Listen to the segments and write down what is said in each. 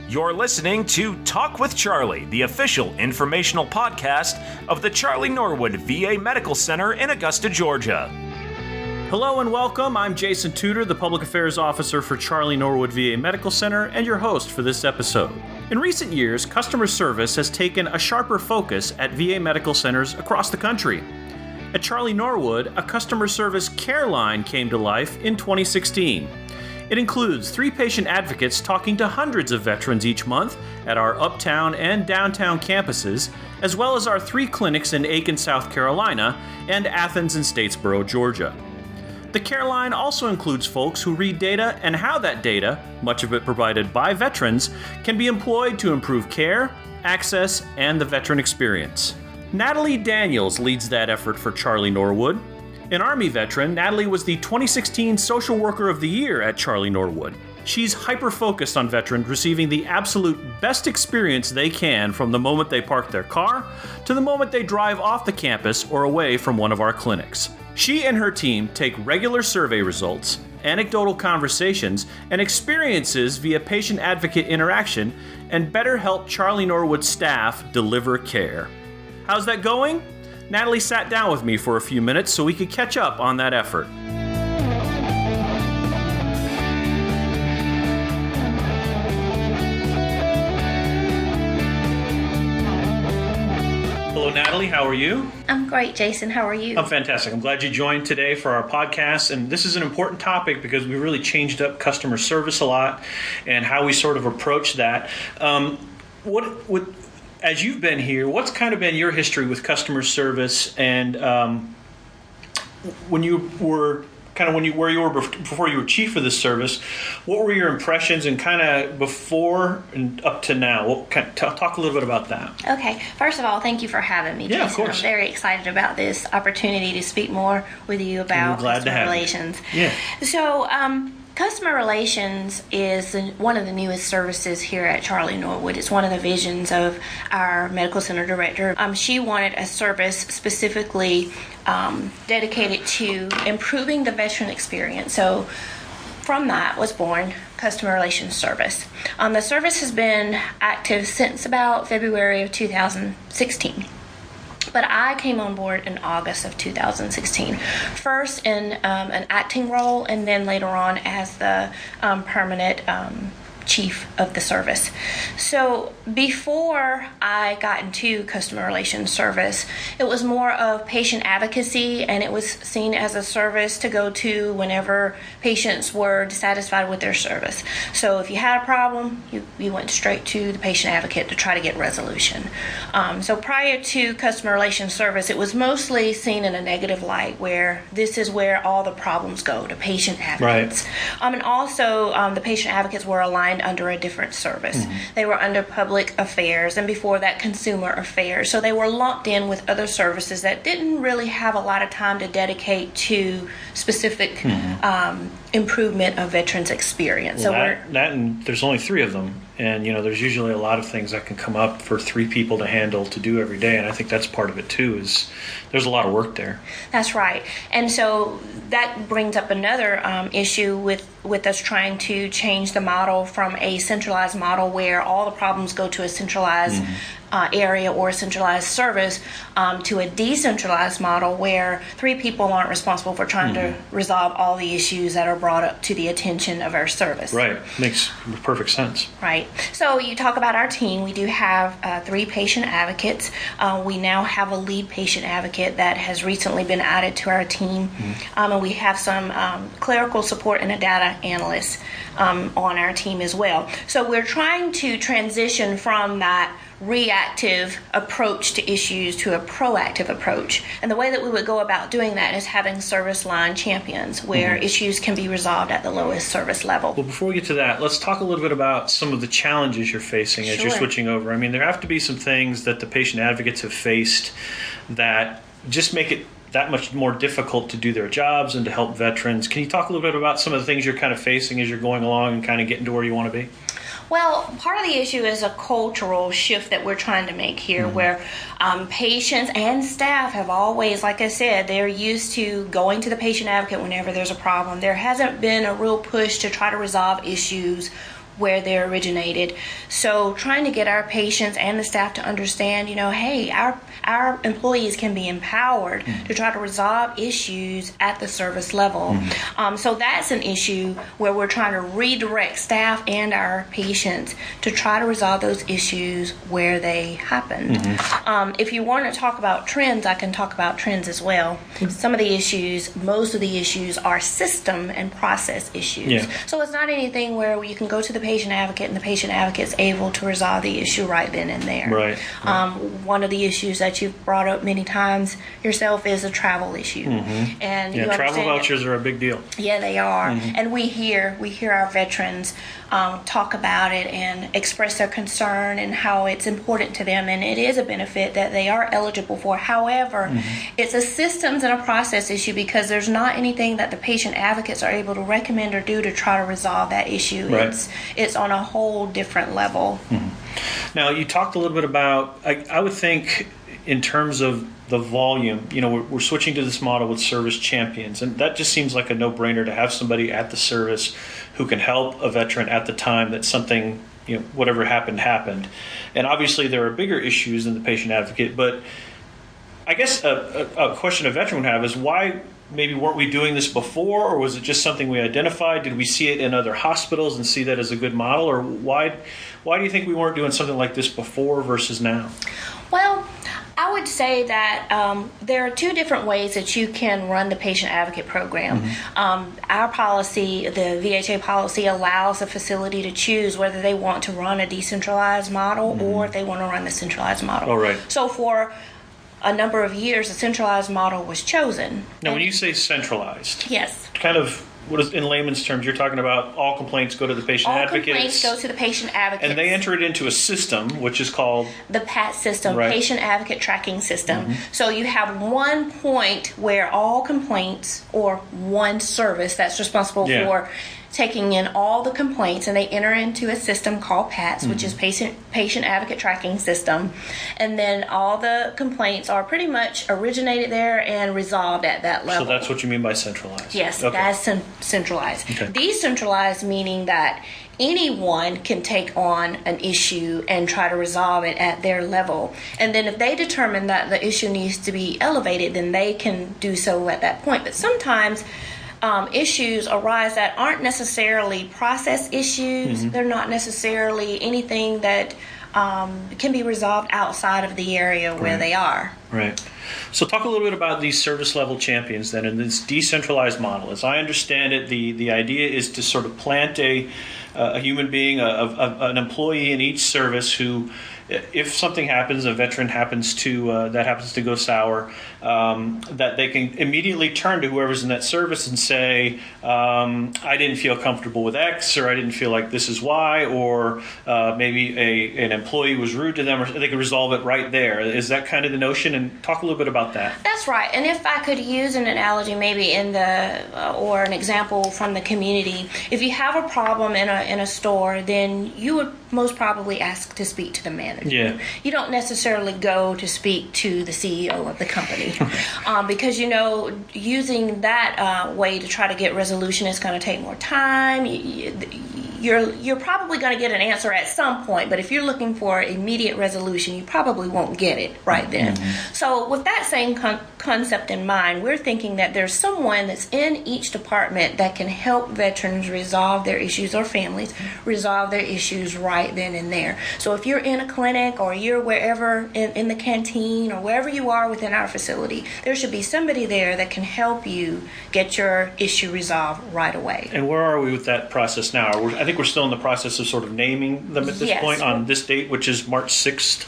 You're listening to Talk with Charlie, the official informational podcast of the Charlie Norwood VA Medical Center in Augusta, Georgia. Hello and welcome. I'm Jason Tudor, the Public Affairs Officer for Charlie Norwood VA Medical Center and your host for this episode. In recent years, customer service has taken a sharper focus at VA medical centers across the country. At Charlie Norwood, a customer service care line came to life in 2016. It includes 3 patient advocates talking to hundreds of veterans each month at our uptown and downtown campuses, as well as our 3 clinics in Aiken, South Carolina, and Athens and Statesboro, Georgia. The care line also includes folks who read data and how that data, much of it provided by veterans, can be employed to improve care, access, and the veteran experience. Natalie Daniels leads that effort for Charlie Norwood. An Army veteran, Natalie was the 2016 Social Worker of the Year at Charlie Norwood. She's hyper-focused on veterans receiving the absolute best experience they can from the moment they park their car to the moment they drive off the campus or away from one of our clinics. She and her team take regular survey results, anecdotal conversations, and experiences via patient advocate interaction and better help Charlie Norwood staff deliver care. How's that going? Natalie sat down with me for a few minutes so we could catch up on that effort. Hello, Natalie. How are you? I'm great, Jason. How are you? I'm fantastic. I'm glad you joined today for our podcast. And this is an important topic because we really changed up customer service a lot and how we sort of approach that. As you've been here, what's kind of been your history with customer service, and when you were where you were before you were chief of the service, what were your impressions and kind of before and up to now? Talk a little bit about that. Okay. First of all, thank you for having me, Jason. Yeah, of course. I'm very excited about this opportunity to speak more with you about customer relations. Yeah. So, customer relations is one of the newest services here at Charlie Norwood. It's one of the visions of our medical center director. She wanted a service specifically dedicated to improving the veteran experience. So from that was born Customer Relations Service. The service has been active since about February of 2016. But I came on board in August of 2016, first in an acting role and then later on as the permanent chief of the service. So before I got into customer relations service, it was more of patient advocacy, and it was seen as a service to go to whenever patients were dissatisfied with their service. So if you had a problem, you went straight to the patient advocate to try to get resolution. So prior to customer relations service, it was mostly seen in a negative light, where this is where all the problems go, to patient advocates. Right. And also the patient advocates were aligned under a different service. Mm-hmm. They were under public affairs, and before that consumer affairs. So they were lumped in with other services that didn't really have a lot of time to dedicate to specific improvement of veterans' experience. Well, so and there's only 3 of them, and there's usually a lot of things that can come up for 3 people to handle to do every day, and I think that's part of it too. Is there's a lot of work there. That's right, and so that brings up another issue with us trying to change the model from a centralized model where all the problems go to a centralized area or a centralized service to a decentralized model where 3 people aren't responsible for trying to resolve all the issues that are brought up to the attention of our service. Right. Makes perfect sense. Right. So you talk about our team. We do have 3 patient advocates. We now have a lead patient advocate that has recently been added to our team. And we have some clerical support and a data analyst on our team as well. So we're trying to transition from that reactive approach to issues to a proactive approach. And the way that we would go about doing that is having service line champions where issues can be resolved at the lowest service level. Well, before we get to that, let's talk a little bit about some of the challenges you're facing as you're switching over. I mean, there have to be some things that the patient advocates have faced that just make it that much more difficult to do their jobs and to help veterans. Can you talk a little bit about some of the things you're kind of facing as you're going along and kind of getting to where you want to be? Well, part of the issue is a cultural shift that we're trying to make here, where patients and staff have always, like I said, they're used to going to the patient advocate whenever there's a problem. There hasn't been a real push to try to resolve issues where they originated. So trying to get our patients and the staff to understand, hey, our employees can be empowered to try to resolve issues at the service level. So that's an issue where we're trying to redirect staff and our patients to try to resolve those issues where they happen. If you want to talk about trends, I can talk about trends as well. Some of the issues, most of the issues are system and process issues. So it's not anything where you can go to the patient advocate and the patient advocate's able to resolve the issue right then and there. One of the issues that you've brought up many times yourself is a travel issue. And travel vouchers are a big deal. Yeah, they are. And we hear our veterans talk about it and express their concern and how it's important to them, and it is a benefit that they are eligible for. However, it's a systems and a process issue because there's not anything that the patient advocates are able to recommend or do to try to resolve that issue. It's on a whole different level. Now, you talked a little bit about, I would think, in terms of the volume, we're switching to this model with service champions, and that just seems like a no-brainer to have somebody at the service who can help a veteran at the time that something, whatever happened. And obviously there are bigger issues than the patient advocate, but I guess a question a veteran would have is why maybe weren't we doing this before, or was it just something we identified? Did we see it in other hospitals and see that as a good model, or why do you think we weren't doing something like this before versus now? Well, I would say that there are two different ways that you can run the patient advocate program. Our policy, the VHA policy, allows the facility to choose whether they want to run a decentralized model or if they want to run the centralized model. So for a number of years, the centralized model was chosen. Now, when you say centralized, yes, kind of what is, in layman's terms, you're talking about all complaints go to the patient advocate. All complaints go to the patient advocate. And they enter it into a system, which is called the PAT system, Patient Advocate Tracking System. So you have one point where all complaints, or one service that's responsible for taking in all the complaints, and they enter into a system called PATS, which is Patient Advocate Tracking System. And then all the complaints are pretty much originated there and resolved at that level. So that's what you mean by centralized? Yes, that's centralized. Decentralized meaning that anyone can take on an issue and try to resolve it at their level. And then if they determine that the issue needs to be elevated, then they can do so at that point. But sometimes issues arise that aren't necessarily process issues. They're not necessarily anything that can be resolved outside of the area where they are. So talk a little bit about these service level champions then in this decentralized model. As I understand it, the idea is to sort of plant a human being, an employee in each service who, if something happens, a veteran happens to go sour, that they can immediately turn to whoever's in that service and say, I didn't feel comfortable with X, or I didn't feel like this is Y, or maybe an employee was rude to them, or they can resolve it right there. Is that kind of the notion? And talk a little bit about that. That's right. And if I could use an analogy maybe or an example from the community, if you have a problem in a store, then you would most probably ask to speak to the manager. You don't necessarily go to speak to the CEO of the company because using that way to try to get resolution is going to take more time. You're probably going to get an answer at some point, but if you're looking for immediate resolution, you probably won't get it right then. So with that same concept in mind, we're thinking that there's someone that's in each department that can help veterans resolve their issues, or families resolve their issues right then and there. So if you're in a clinic, or you're wherever in the canteen, or wherever you are within our facility, there should be somebody there that can help you get your issue resolved right away. And where are we with that process now? I think we're still in the process of sort of naming them at this point on this date, which is March 6th,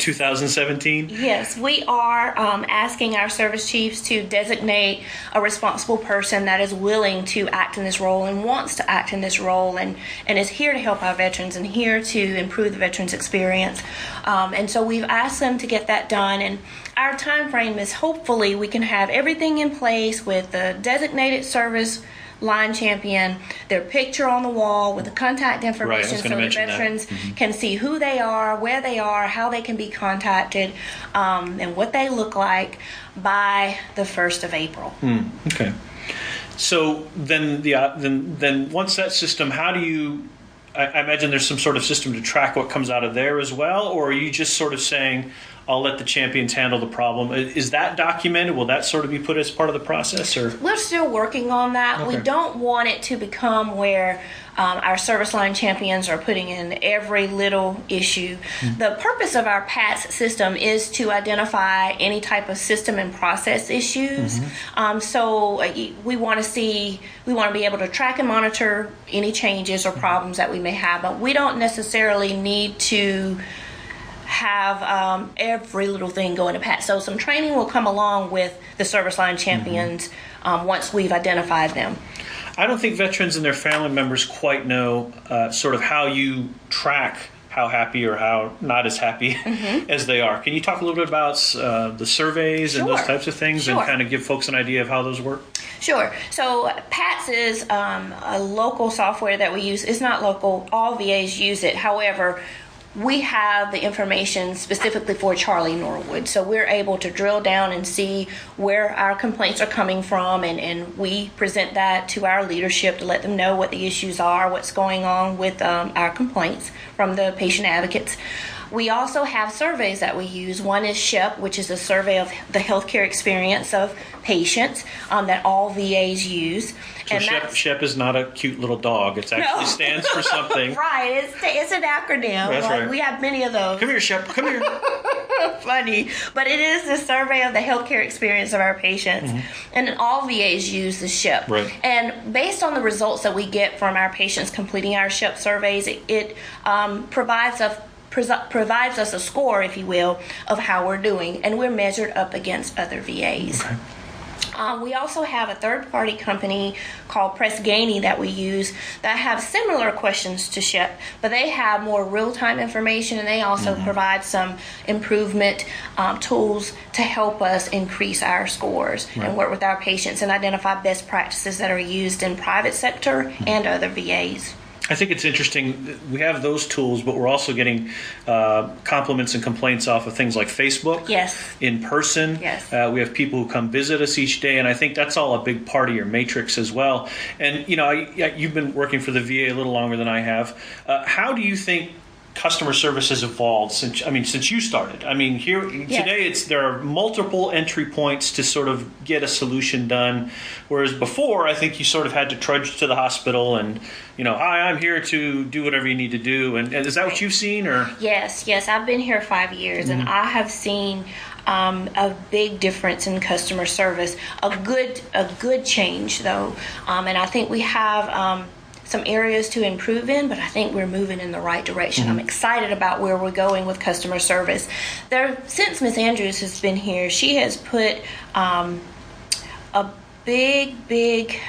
2017. Yes, we are asking our service chiefs to designate a responsible person that is willing to act in this role and wants to act in this role and is here to help our veterans and here to improve the veterans' experience. And so we've asked them to get that done, and our time frame is hopefully we can have everything in place with the designated service line champion, their picture on the wall with the contact information so that veterans can see who they are, where they are, how they can be contacted, and what they look like by the 1st of April. Okay. So then once that system, how do you I imagine there's some sort of system to track what comes out of there as well, or are you just sort of saying, I'll let the champions handle the problem? Is that documented? Will that sort of be put as part of the process? Or we're still working on that. Okay. We don't want it to become where our service line champions are putting in every little issue. The purpose of our PATS system is to identify any type of system and process issues. So we want to be able to track and monitor any changes or problems that we may have, but we don't necessarily need to have every little thing go into PATS. So some training will come along with the service line champions once we've identified them. I don't think veterans and their family members quite know sort of how you track how happy or how not as happy as they are. Can you talk a little bit about the surveys and those types of things and kind of give folks an idea of how those work? Sure. So PATS is a local software that we use. It's not local. All VAs use it. However, we have the information specifically for Charlie Norwood, so we're able to drill down and see where our complaints are coming from, and we present that to our leadership to let them know what the issues are, what's going on with our complaints from the patient advocates. We also have surveys that we use. One is SHEP, which is a survey of the healthcare experience of patients that all VAs use. So SHEP is not a cute little dog. It actually stands for something. Right. It's an acronym. That's right. We have many of those. Come here, SHEP. Come here. Funny. But it is the survey of the healthcare experience of our patients. And all VAs use the SHEP. Right. And based on the results that we get from our patients completing our SHEP surveys, it provides us a score, if you will, of how we're doing, and we're measured up against other VAs. Okay. We also have a third-party company called Press Ganey that we use that have similar questions to SHEP, but they have more real-time information, and they also provide some improvement tools to help us increase our scores and work with our patients and identify best practices that are used in private sector and other VAs. I think it's interesting. We have those tools, but we're also getting compliments and complaints off of things like Facebook. Yes. In person. Yes. We have people who come visit us each day, and I think that's all a big part of your matrix as well. And, you know, you've been working for the VA a little longer than I have. How do you think customer service has evolved since you started? Today there are multiple entry points to sort of get a solution done, whereas before I think you sort of had to trudge to the hospital and, you know, hi, I'm here to do whatever you need to do. And is that what you've seen? Or Yes, I've been here 5 years, and I have seen a big difference in customer service. A good change though, and I think we have some areas to improve in, but I think we're moving in the right direction. I'm excited about where we're going with customer service. Since Ms. Andrews has been here, she has put a big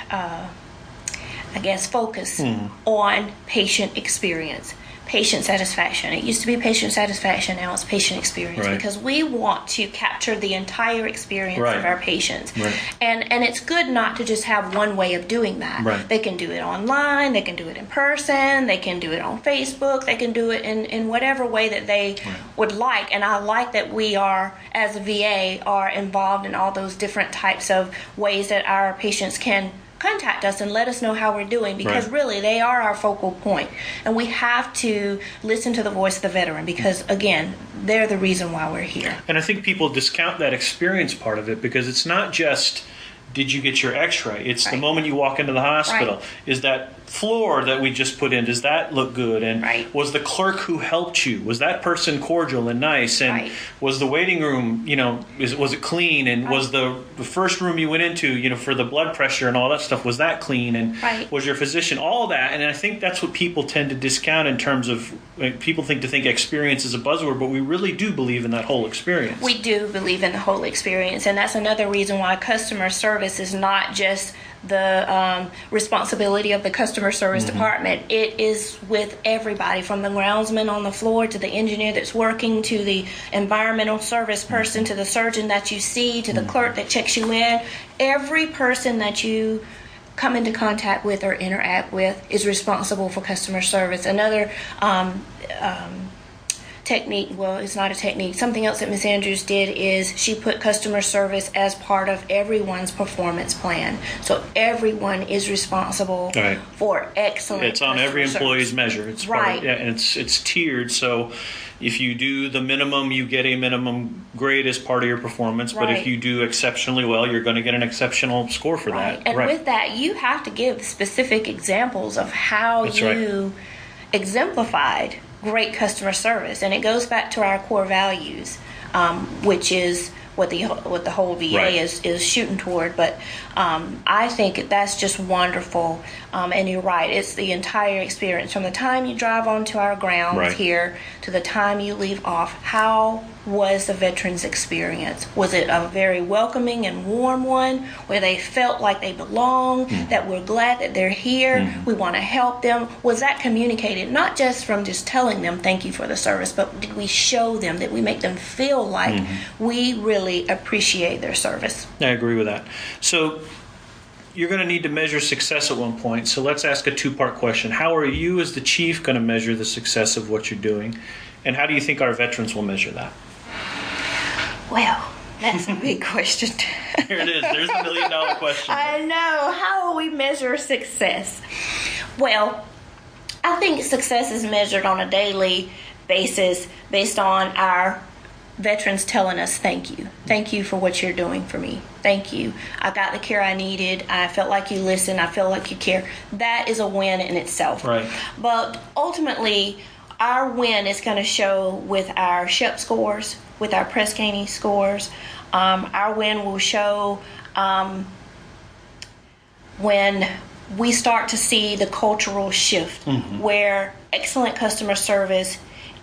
focus on patient experience. Patient satisfaction. It used to be patient satisfaction, now it's patient experience, because we want to capture the entire experience of our patients. And it's good not to just have one way of doing that. They can do it online, they can do it in person, they can do it on Facebook, they can do it in whatever way that they would like. And I like that we are, as a VA, are involved in all those different types of ways that our patients can contact us and let us know how we're doing, because really they are our focal point, and we have to listen to the voice of the veteran, because again, they're the reason why we're here. And I think people discount that experience part of it, because it's not just did you get your x-ray, it's the moment you walk into the hospital, is that floor that we just put in, does that look good? And was the clerk who helped you, was that person cordial and nice? And was the waiting room, you know, was it clean? And was the first room you went into, you know, for the blood pressure and all that stuff, was that clean? And was your physician, all that? And I think that's what people tend to discount in terms of, people think experience is a buzzword, but we really do believe in that whole experience. We do believe in the whole experience, and that's another reason why customer service is not just the responsibility of the customer service department. It is with everybody, from the groundsman on the floor to the engineer that's working, to the environmental service person, to the surgeon that you see, to the clerk that checks you in. Every person that you come into contact with or interact with is responsible for customer service. Another technique, well, it's not a technique. Something else that Ms. Andrews did is she put customer service as part of everyone's performance plan. So everyone is responsible for excellent. It's on every employee's measure. It's right. And it's tiered. So if you do the minimum, you get a minimum grade as part of your performance. But if you do exceptionally well, you're going to get an exceptional score for that. And with that, you have to give specific examples of how you exemplified great customer service. And it goes back to our core values, which is what the whole VA is shooting toward. But I think that's just wonderful. And you're right, it's the entire experience from the time you drive onto our grounds here to the time you leave off. How was the veterans' experience? Was it a very welcoming and warm one where they felt like they belong, that we're glad that they're here, we want to help them? Was that communicated not just from just telling them thank you for the service, but did we show them, that we make them feel like we really appreciate their service? I agree with that. So you're going to need to measure success at one point. So let's ask a two-part question. How are you as the chief going to measure the success of what you're doing? And how do you think our veterans will measure that? Well, that's a big question. Here it is. There's the $1 million question. I know. How will we measure success? Well, I think success is measured on a daily basis based on our veterans telling us thank you. Thank you for what you're doing for me. Thank you. I got the care I needed. I felt like you listened. I felt like you care. That is a win in itself. Right. But ultimately, our win is going to show with our SHEP scores, with our Press Ganey scores. Our win will show when we start to see the cultural shift where excellent customer service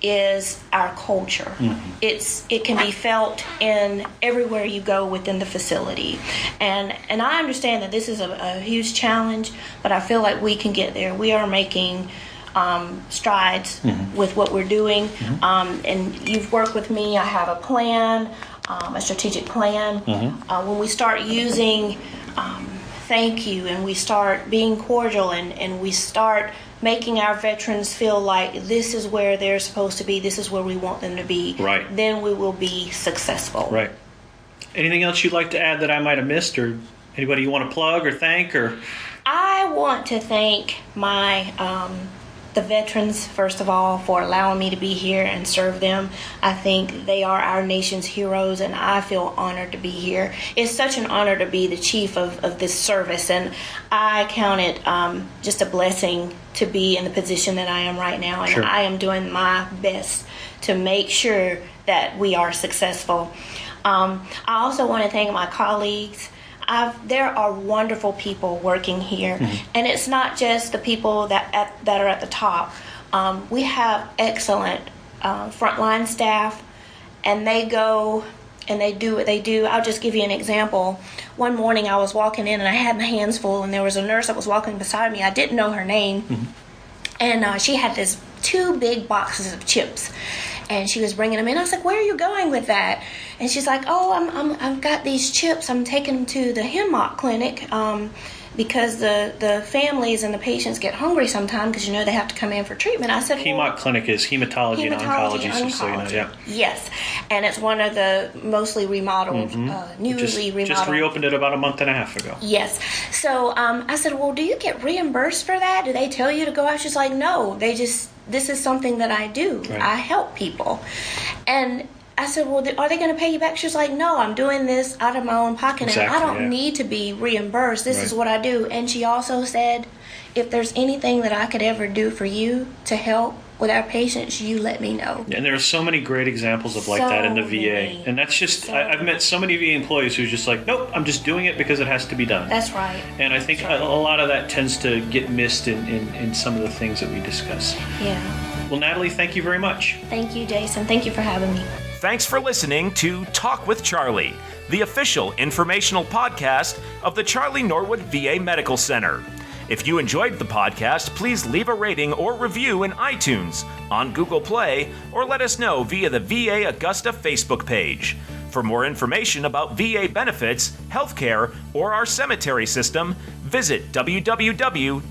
is our culture. It can be felt in everywhere you go within the facility. And I understand that this is a huge challenge, but I feel like we can get there. We are making strides with what we're doing. And you've worked with me. I have a plan, a strategic plan. When we start using thank you, and we start being cordial, and we start making our veterans feel like this is where they're supposed to be, this is where we want them to be, then we will be successful. Right. Anything else you'd like to add that I might have missed, or anybody you want to plug or thank? Or I want to thank my the veterans, first of all, for allowing me to be here and serve them. I think they are our nation's heroes, and I feel honored to be here. It's such an honor to be the chief of this service, and I count it just a blessing to be in the position that I am right now, and I am doing my best to make sure that we are successful. I also want to thank my colleagues. There are wonderful people working here, and it's not just the people that are at the top. We have excellent frontline staff, and they go and they do what they do. I'll just give you an example. One morning I was walking in and I had my hands full, and there was a nurse that was walking beside me. I didn't know her name, and she had this 2 big boxes of chips. And she was bringing them in. I was like, "Where are you going with that?" And she's like, "Oh, I've got these chips. I'm taking them to the HEMOC clinic because the families and the patients get hungry sometimes because they have to come in for treatment." I said, HEMOC clinic is hematology and oncology. So you know, Yes, and it's one of the mostly remodeled, newly remodeled. Just reopened it about a month and a half ago. Yes. So I said, "Well, do you get reimbursed for that? Do they tell you to go out?" She's like, "No, this is something that I do. I help people." And I said, "Well, are they going to pay you back?" She's like, "No, I'm doing this out of my own pocket, and I don't need to be reimbursed. This is what I do." And she also said, "If there's anything that I could ever do for you to help with our patients, you let me know." And there are so many great examples of that in the VA. And that's just, I've met so many VA employees who's just like, "Nope, I'm just doing it because it has to be done." That's right. And I think a lot of that tends to get missed in some of the things that we discuss. Yeah. Well, Natalie, thank you very much. Thank you, Jason. Thank you for having me. Thanks for listening to Talk with Charlie, the official informational podcast of the Charlie Norwood VA Medical Center. If you enjoyed the podcast, please leave a rating or review in iTunes, on Google Play, or let us know via the VA Augusta Facebook page. For more information about VA benefits, healthcare, or our cemetery system, visit www.va.gov.